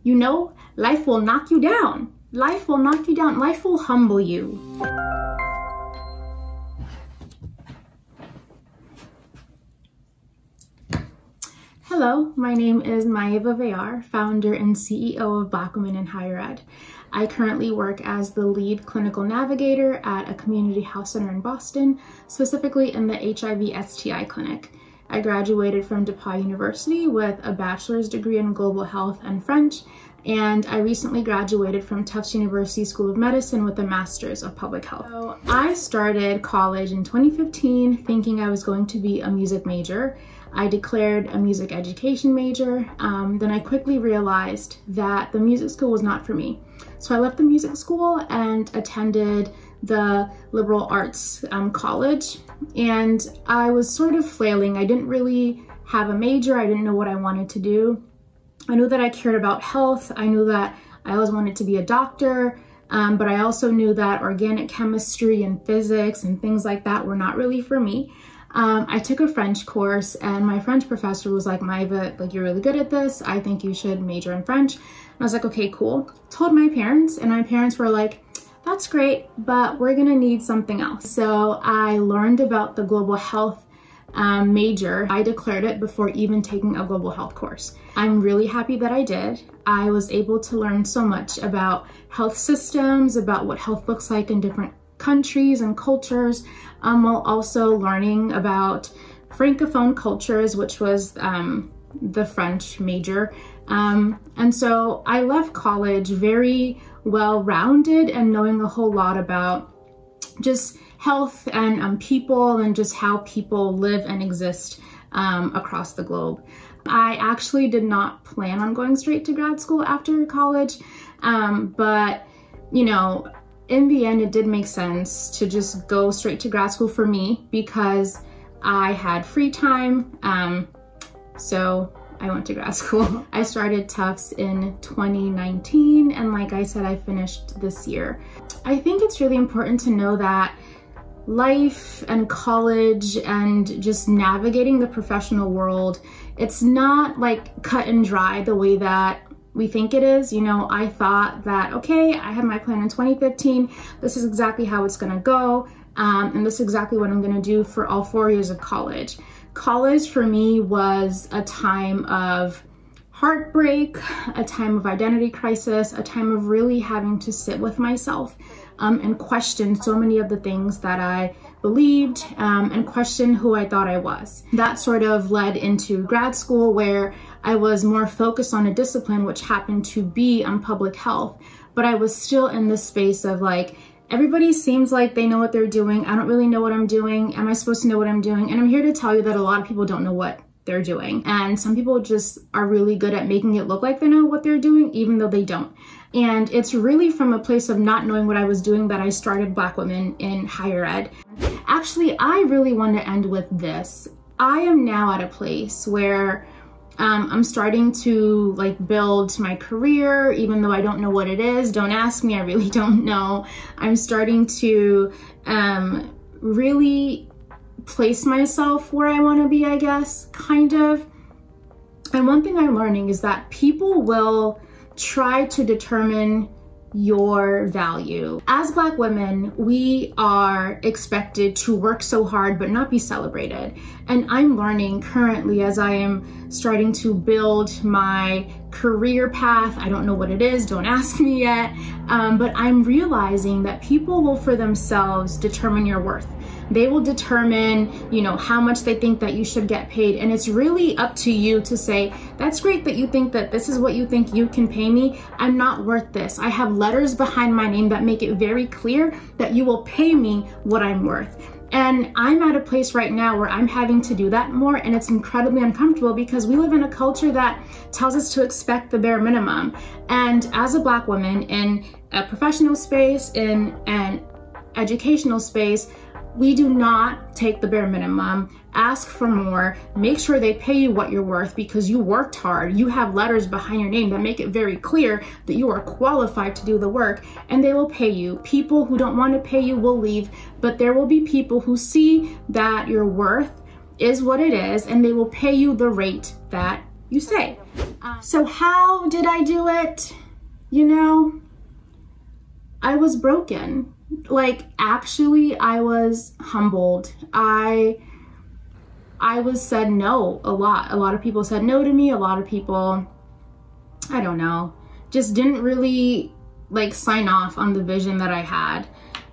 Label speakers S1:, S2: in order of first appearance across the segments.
S1: You know, life will knock you down. Life will knock you down. Life will humble you. Hello, my name is Maeva Veillard, founder and CEO of Black Women in Higher Ed. I currently work as the lead clinical navigator at a community health center in Boston, specifically in the HIV/STI clinic. I graduated from DePauw University with a bachelor's degree in global health and French, and I recently graduated from Tufts University School of Medicine with a master's of public health. So I started college in 2015 thinking I was going to be a music major. I declared a music education major. Then I quickly realized that the music school was not for me. So I left the music school and attended the liberal arts college. And I was sort of flailing. I didn't really have a major. I didn't know what I wanted to do. I knew that I cared about health. I knew that I always wanted to be a doctor. But I also knew that organic chemistry and physics and things like that were not really for me. I took a French course and my French professor was like, Maeva, like, you're really good at this. I think you should major in French. And I was like, okay, cool. Told my parents, and my parents were like, that's great, but we're gonna need something else. So I learned about the global health major. I declared it before even taking a global health course. I'm really happy that I did. I was able to learn so much about health systems, about what health looks like in different countries and cultures, while also learning about Francophone cultures, which was the French major. And so I left college very well-rounded and knowing a whole lot about just health and people and just how people live and exist across the globe. I actually did not plan on going straight to grad school after college, but you know, in the end, it did make sense to just go straight to grad school for me because I had free time. So I went to grad school. I started Tufts in 2019, and like I said, I finished this year. I think it's really important to know that life and college and just navigating the professional world, it's not like cut and dry the way that we think it is. You know, I thought that, okay, I had my plan in 2015. This is exactly how it's gonna go. And this is exactly what I'm gonna do for all 4 years of college. College for me was a time of heartbreak, a time of identity crisis, a time of really having to sit with myself and question so many of the things that I believed and question who I thought I was. That sort of led into grad school where I was more focused on a discipline, which happened to be on public health, but I was still in this space of like, everybody seems like they know what they're doing. I don't really know what I'm doing. Am I supposed to know what I'm doing? And I'm here to tell you that a lot of people don't know what they're doing. And some people just are really good at making it look like they know what they're doing, even though they don't. And it's really from a place of not knowing what I was doing that I started Black Women in Higher Ed. Actually, I really want to end with this. I am now at a place where I'm starting to like build my career, even though I don't know what it is. Don't ask me, I really don't know. I'm starting to really place myself where I want to be, I guess, kind of. And one thing I'm learning is that people will try to determine your value. As Black women, we are expected to work so hard but not be celebrated. And I'm learning currently as I am starting to build my career path. I don't know what it is, don't ask me yet, but I'm realizing that people will for themselves determine your worth. They will determine, you know, how much they think that you should get paid. And it's really up to you to say, that's great that you think that this is what you think you can pay me. I'm not worth this. I have letters behind my name that make it very clear that you will pay me what I'm worth. And I'm at a place right now where I'm having to do that more, and it's incredibly uncomfortable because we live in a culture that tells us to expect the bare minimum. And as a Black woman in a professional space, in an educational space, we do not take the bare minimum, ask for more, make sure they pay you what you're worth because you worked hard. You have letters behind your name that make it very clear that you are qualified to do the work, and they will pay you. People who don't want to pay you will leave, but there will be people who see that your worth is what it is, and they will pay you the rate that you say. So how did I do it? You know, I was broken. Like, actually, I was humbled. I was said no a lot. A lot of people said no to me. A lot of people, I don't know, just didn't really like sign off on the vision that I had.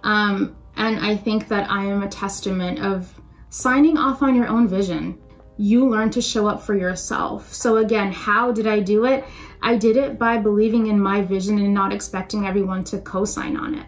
S1: And I think that I am a testament of signing off on your own vision. You learn to show up for yourself. So again, how did I do it? I did it by believing in my vision and not expecting everyone to co-sign on it.